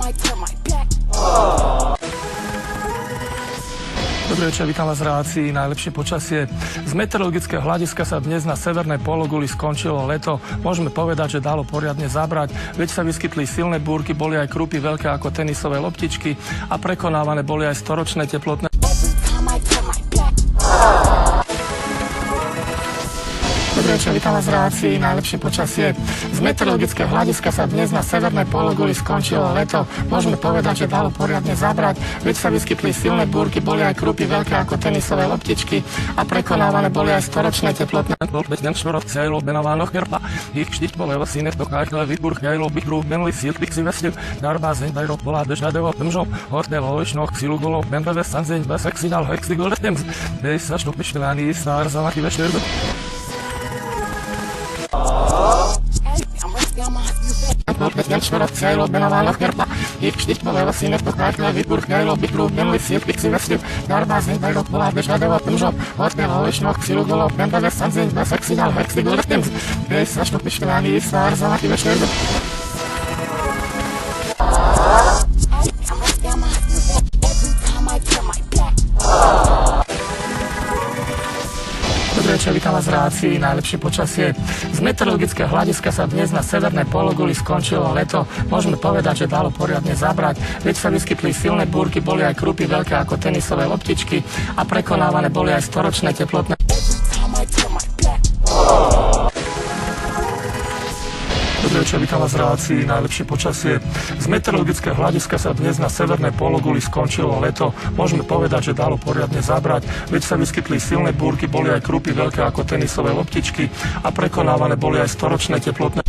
Dobrý večer, vítam vás v relácii Najlepšie počasie. Z meteorologického hľadiska sa dnes na severnej pologuli skončilo leto. Môžeme povedať, že dalo poriadne zabrať. Veď sa vyskytli silné búrky, boli aj krúpy veľké ako tenisové loptičky a prekonávané boli aj storočné teplotné. Dobrý večer, vítam vás v relácii Najlepšie počasie. Z meteorologického hľadiska sa dnes na severnej pologuli skončilo leto. Môžeme povedať, že dalo poriadne zabrať. Veď sa vyskytli silné búrky, boli aj krúpy veľké ako tenisové loptičky a prekonávané boli aj storočné teplotné. Vítam vás v relácii Najlepšie počasie. Z meteorologického hľadiska sa dnes na severnej pologuli skončilo leto. Môžeme povedať, že dalo poriadne zabrať. Veď sa vyskytli silné búrky, boli aj krúpy veľké ako tenisové loptičky a prekonávané boli aj storočné teplotné. Dobrý večer, vítam vás v relácii Najlepšie počasie. Z meteorologického hľadiska sa dnes na severnej pologuli skončilo leto. Môžeme povedať, že dalo poriadne zabrať. Veď sa vyskytli silné búrky, boli aj krúpy veľké ako tenisové loptičky a prekonávané boli aj storočné teplotné. Dobrý večer, vítam vás v relácii Najlepšie počasie. Z meteorologického hľadiska sa dnes na severnej pologuli skončilo leto. Môžeme povedať, že dalo poriadne zabrať. Veď sa vyskytli silné búrky, boli aj krúpy veľké ako tenisové loptičky a prekonávané boli aj storočné teplotné.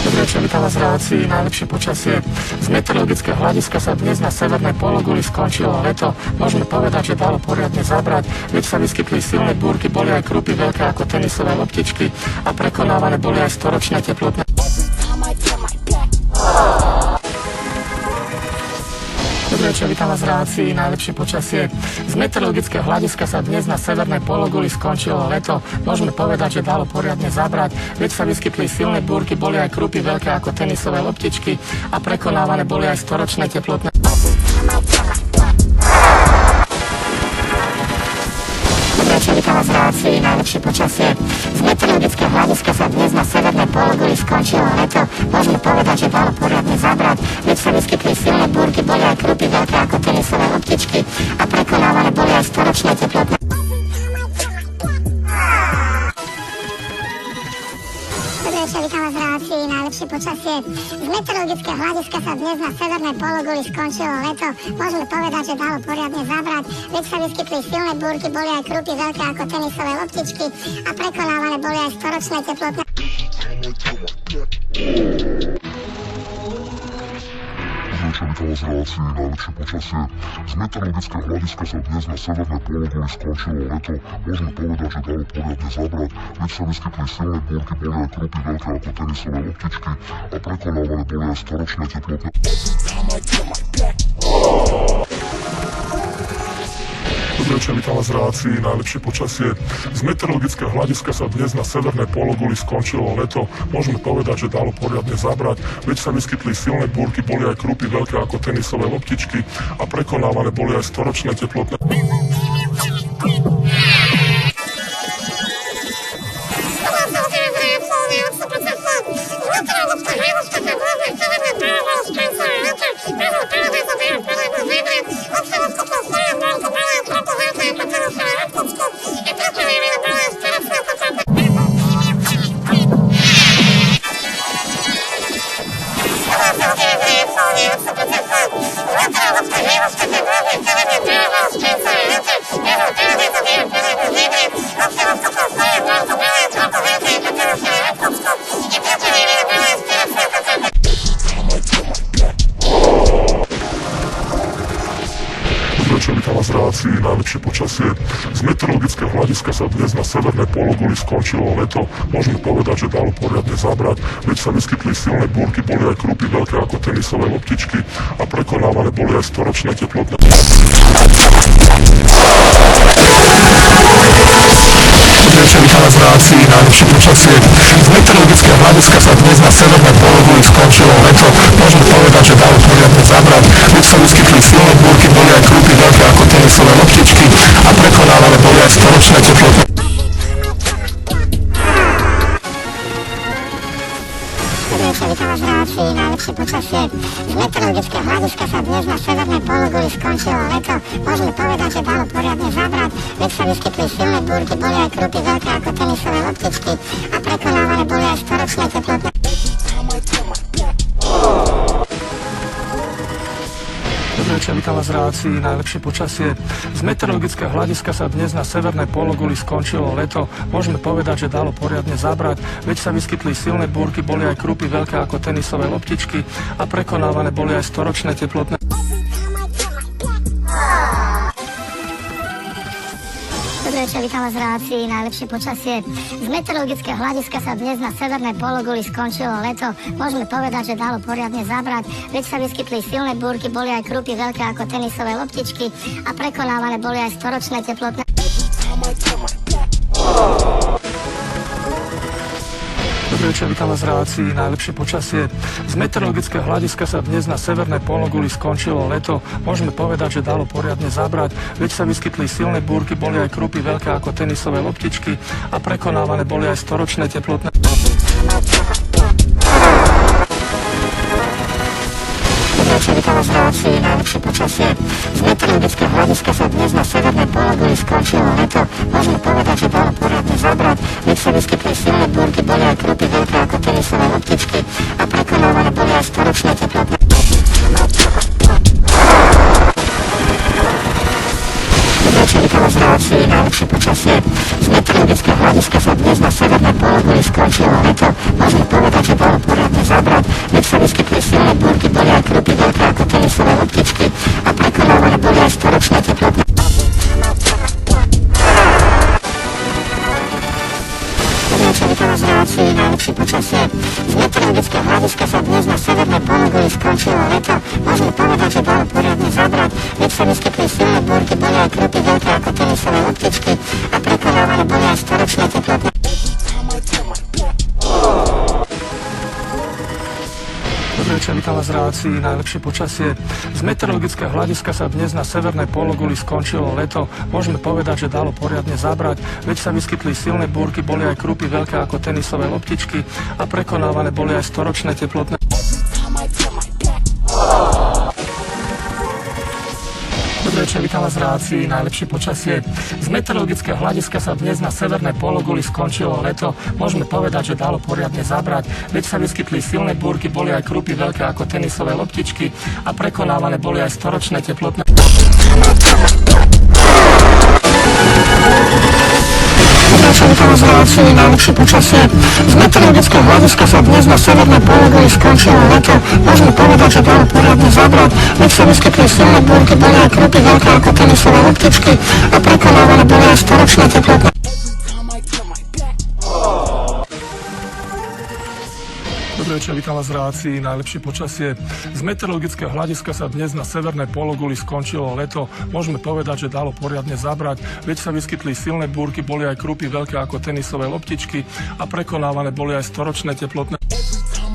Dobrý večer, vítam vás v relácii Najlepšie počasie. Z meteorologického hľadiska sa dnes na severnej pologuli skončilo leto. Môžeme povedať, že dalo poriadne zabrať. Veď sa vyskytli silné búrky, boli aj krúpy veľké ako tenisové loptičky a prekonávané boli aj storočné teplotné. Vítam vás v relácii Najlepšie počasie. Z meteorologického hľadiska sa dnes na severnej pologuli skončilo leto. Môžeme povedať, že dalo poriadne zabrať. Veď sa vyskytli silné búrky, boli aj krúpy veľké ako tenisové loptičky a prekonávané boli aj storočné teplotné. Vítam vás v relácii Najlepšie počasie. Z meteorologického hľadiska sa dnes na severnej pologuli skončilo leto. Môžeme povedať, že dalo poriadne zabrať. Veď sa vyskytli silné búrky, boli aj krúpy veľké ako tenisové loptičky a prekonávané boli aj storočné teplotné. Vítam vás v relácii Najlepšie počasie. Z meteorologického hľadiska sa dnes na severnej pologuli skončilo leto. Môžeme povedať, že dalo poriadne zabrať. Veď sa vyskytli silné búrky, boli aj krúpy veľké ako tenisové loptičky a prekonávané boli aj storočné teplotné. Dobrý večer, vítam vás v relácii Najlepšie počasie. Z meteorologického hľadiska sa dnes na severnej pologuli skončilo leto. Môžeme povedať, že dalo poriadne zabrať. Veď sa vyskytli silné búrky, boli aj krúpy veľké ako tenisové loptičky a prekonávané boli aj storočné teplotné. Najlepšie počasie. Z meteorologického hľadiska sa dnes na severnej pologuli skončilo leto. Môžeme povedať, že dalo poriadne zabrať. Veď sa vyskytli silné búrky, boli aj krúpy veľké ako tenisové loptičky a prekonávané boli aj storočné teplotné. Vítam vás v relácii Najlepšie počasie. Z meteorologického hľadiska večer, vítam vás v relácii Najlepšie počasie. Z meteorologického hľadiska sa dnes na severnej pologuli skončilo leto. Môžeme povedať, že dalo poriadne zabrať, veď sa vyskytli silné búrky, boli aj krupy veľké ako tenisové loptičky a prekonávané boli aj storočné teplotné. Dobrý večer, vítam vás v relácii Najlepšie počasie. Z meteorologického hľadiska sa dnes na severnej pologuli skončilo leto. Môžeme povedať, že dalo poriadne zabrať, veď sa vyskytli silné búrky, boli aj krupy veľké ako tenisové loptičky a prekonávané boli aj storočné teplotné. Dobrý večer, vítam vás v relácii Najlepšie počasie. Z meteorologického hľadiska sa dnes na severnej pologuli skončilo leto. Môžeme povedať, že dalo poriadne zabrať, veď sa vyskytli silné búrky, boli aj krupy veľké ako tenisové loptičky a prekonávané boli aj storočné teplotné. Dobrý večer, vítam vás v relácii Najlepšie počasie. Z meteorologického hľadiska sa dnes na severnej pologuli skončilo leto. Môžeme povedať, že dalo poriadne zabrať, veď sa vyskytli silné búrky, boli aj krupy veľké ako tenisové loptičky a prekonávané boli aj storočné teplotné. Dobrý večer, vítam vás v relácii Najlepšie počasie. Z meteorologického hľadiska sa dnes na severnej pologuli skončilo leto. Môžeme povedať, že dalo poriadne zabrať, veď sa vyskytli silné búrky, boli aj krupy veľké ako tenisové loptičky a prekonávané boli aj storočné teplotné. Dobrý večer, vítam vás v relácii Najlepšie počasie. Z meteorologického hľadiska sa dnes na severnej pologuli skončilo leto. Môžeme povedať, že dalo poriadne zabrať, veď sa vyskytli silné búrky, boli aj krupy veľké ako tenisové loptičky a prekonávané boli aj storočné teplotné. Dobrý večer, vítam vás v relácii Najlepšie počasie. Z meteorologického hľadiska sa dnes na severnej pologuli skončilo leto. Môžeme povedať, že dalo poriadne zabrať, veď sa vyskytli silné búrky, boli aj krupy veľké ako tenisové loptičky a prekonávané boli aj storočné teplotné. Dobrý večer, vítam vás v relácii Najlepšie počasie. Z meteorologického hľadiska sa dnes na severnej pologuli skončilo leto. Môžeme povedať, že dalo poriadne zabrať, veď sa vyskytli silné búrky, boli aj krupy veľké ako tenisové loptičky a prekonávané boli aj storočné teplotné. Dobrý večer, vítam vás v relácii Najlepšie počasie. Z meteorologického hľadiska sa dnes na severnej pologuli skončilo leto. Môžeme povedať, že dalo poriadne zabrať, veď sa vyskytli silné búrky, boli aj krupy veľké ako tenisové loptičky a prekonávané boli aj storočné teplotné. Vítam vás v relácii Najlepšie počasie. Z meteorologického hľadiska sa dnes na severnej pologuli skončilo leto. Môžeme povedať, že dalo poriadne zabrať, veď sa vyskytli silné búrky, boli aj krupy veľké ako tenisové loptičky a prekonávané boli aj storočné teplotné. Dobrý večer, vítam vás v relácii Najlepšie počasie. Z meteorologického hľadiska sa dnes na severnej pologuli skončilo leto. Môžeme povedať, že dalo poriadne zabrať, veď sa vyskytli silné búrky, boli aj krupy veľké ako tenisové loptičky a prekonávané boli aj storočné teplotné.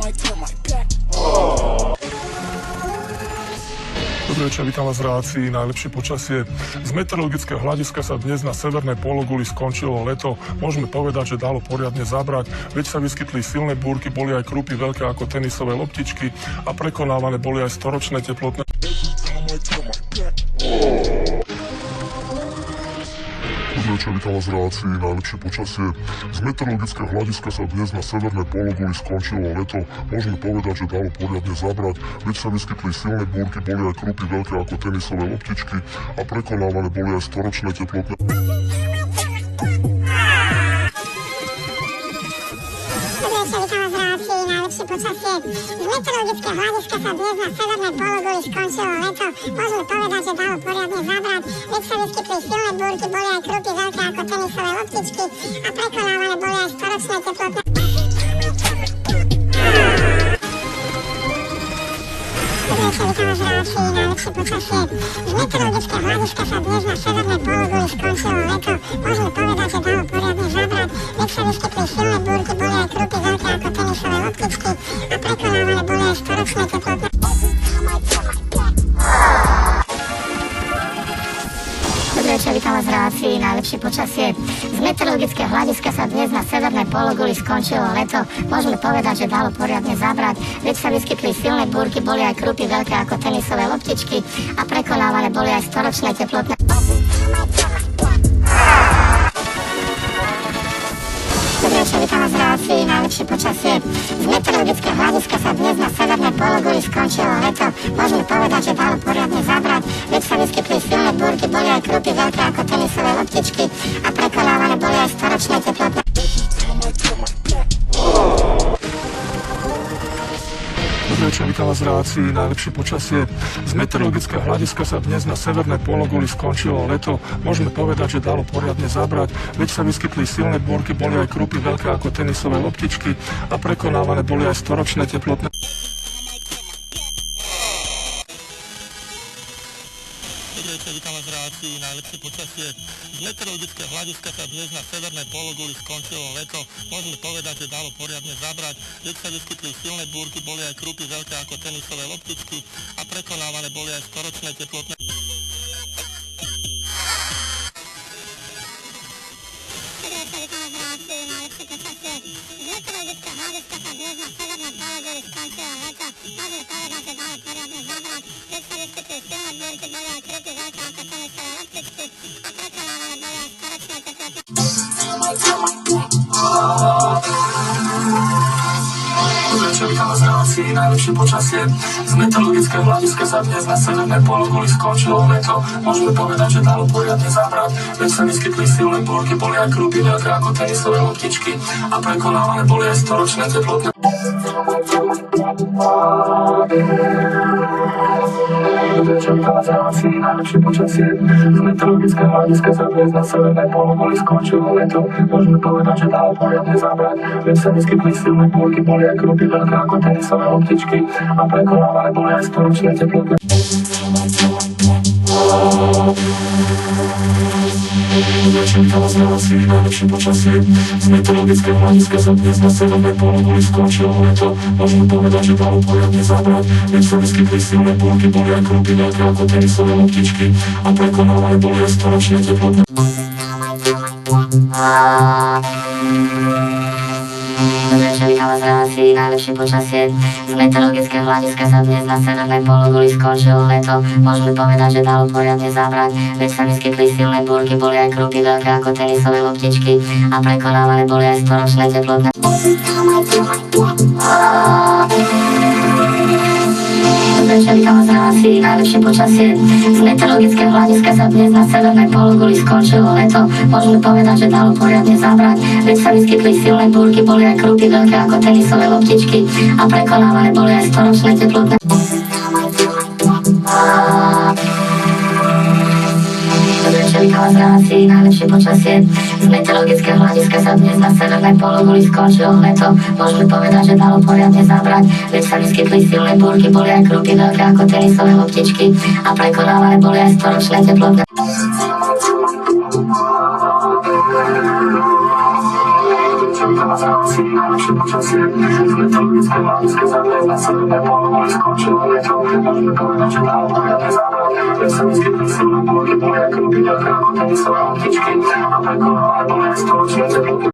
Dobrý večer, vítam vás v relácii Najlepšie počasie. Z meteorologického hľadiska sa dnes na severnej pologuli skončilo leto. Môžeme povedať, že dalo poriadne zabrať, veď sa vyskytli silné búrky, boli aj krupy veľké ako tenisové loptičky a prekonávané boli aj storočné teplotné. Dobrý večer, vítam vás v relácii Najlepšie počasie. Z meteorologického hľadiska sa dnes na severnej pologuli skončilo leto. Môžeme povedať, že dalo poriadne zabrať, veď sa vyskytli silné búrky, boli aj krupy veľké ako tenisové loptičky a prekonávané boli aj storočné teplotné. Najlepšie počasie. Z meteorologického hľadiska sa dnes na severnej pologuli skončilo leto. Môžeme povedať, že dalo poriadne zabrať, veď sa vyskytli silné búrky, boli aj krupy veľké ako tenisové loptičky a prekonávané boli aj storočné teplotné. Dobrý večer, vítam vás v relácii Najlepšie počasie. Z meteorologického hľadiska sa dnes na severnej pologuli skončilo leto. Môžeme povedať, že dalo poriadne zabrať, veď sa vyskytli silné búrky, boli aj krupy veľké ako tenisové loptičky a prekonávané boli aj storočné teplotné. Dobrý večer, vítam vás v relácii Najlepšie počasie. Z meteorologického hľadiska sa dnes na severnej pologuly, skončilo leto. Môžeme povedať, že dalo poriadne zabrať. Veď sa vyskytli silné búrky, boli aj krupy veľké ako tenisové loptičky a prekonávané boli aj storočné teplotné. Dobrý večer, vítam vás v relácii najlepšie počasie. Z meteorologického hľadiska sa dnes na severnej pologuli skončilo leto. Môžeme povedať, že dalo poriadne zabrať. Veď sa vyskytli silné búrky, boli aj krupy veľké ako tenisové loptičky a prekonávané boli aj storočné teplotné. Dobrý večer, vítam vás v relácii najlepšie počasie. Z meteorologického hľadiska sa dnes na severnej pologuli skončilo leto. Môžeme povedať, že dalo poriadne zabrať. Veď sa vyskytli silné búrky, boli aj krupy veľké ako tenisové loptičky a prekonávané boli aj storočné teplotné. Dobrý večer, vítam vás v relácii najlepšie počasie. Z meteorologického hľadiska sa dnes na severnej pologuli skončilo leto. Môžeme povedať, že dalo poriadne zabrať. Veď sa vyskytli silné búrky, boli aj krupy veľké ako tenisové loptičky a prekonávané boli aj storočné teplotné. Dobrý večer, vítam vás v relácii najlepšie počasie. Z meteorologického hľadiska sa dnes na severnej pologuli skončilo leto. Môžeme povedať, že dalo poriadne zabrať. Veď sa vyskytli silné búrky, boli aj krupy veľké ako tenisové loptičky a prekonávané boli aj storočné teplotné. Dobrý večer, vítam vás v relácii najlepšie počasie. Z meteorologického hľadiska sa dnes na severnej pologuli skončilo leto. Môžeme povedať, že dalo poriadne zabrať. Veď sa vyskytli silné búrky, boli aj krupy veľké ako tenisové loptičky a prekonávané boli aj storočné teplotné. Dobrý večer, vítam vás v relácii najlepšie počasie. Z meteorologického hľadiska sa dnes na severnej pologuli skončilo leto. Môžeme povedať, že dalo poriadne zabrať. Veď sa vyskytli silné búrky, boli aj krupy veľké ako tenisové loptičky a prekonávané boli aj storočné teplotné. Dobrý večer, vítam vás v relácii najlepšie počasie. Z meteorologického hľadiska sa dnes na severnej pologuli skončilo leto. Môžeme povedať, že dalo poriadne zabrať. Veď sa vyskytli silné búrky, boli aj krupy veľké ako tenisové loptičky a prekonávané boli aj storočné teplotné. Dobrý večer, vítam vás v relácii najlepšie počasie. Z meteorologického hľadiska sa dnes na severnej pologuli skončilo leto. Môžeme povedať, že dalo poriadne zabrať. Veď sa vyskytli silné búrky, boli aj krupy veľké ako tenisové loptičky a prekonávané boli aj storočné teplotné. Dobrý večer, vítam vás v relácii najlepšie počasie. Z meteorologického hľadiska sa dnes na severnej pologuli skončilo leto. Môžeme povedať, že dalo poriadne zabrať. Veď sa vyskytli silné búrky, boli aj krupy veľké ako tenisové loptičky a prekonávané boli aj storočné teplotné. Dobrý večer, vítam vás v relácii najlepšie počasie. Z meteorologického hľadiska sa dnes na severnej pologuli skončilo leto. Môžeme povedať, že dalo poriadne zabrať. Veď sa vyskytli silné búrky, boli aj krupy veľké ako tenisové loptičky a prekonávané boli aj storočné teplotné. Vítam vás v relácii najlepšie počasie. Z meteorologického hľadiska sa dnes na severnej pologuli skončilo leto. Môžeme povedať, že dalo poriadne zabrať. Veď sa vyskytli silné búrky, boli aj krupy veľké ako tenisové loptičky a prekonávané boli aj storočné teplotné.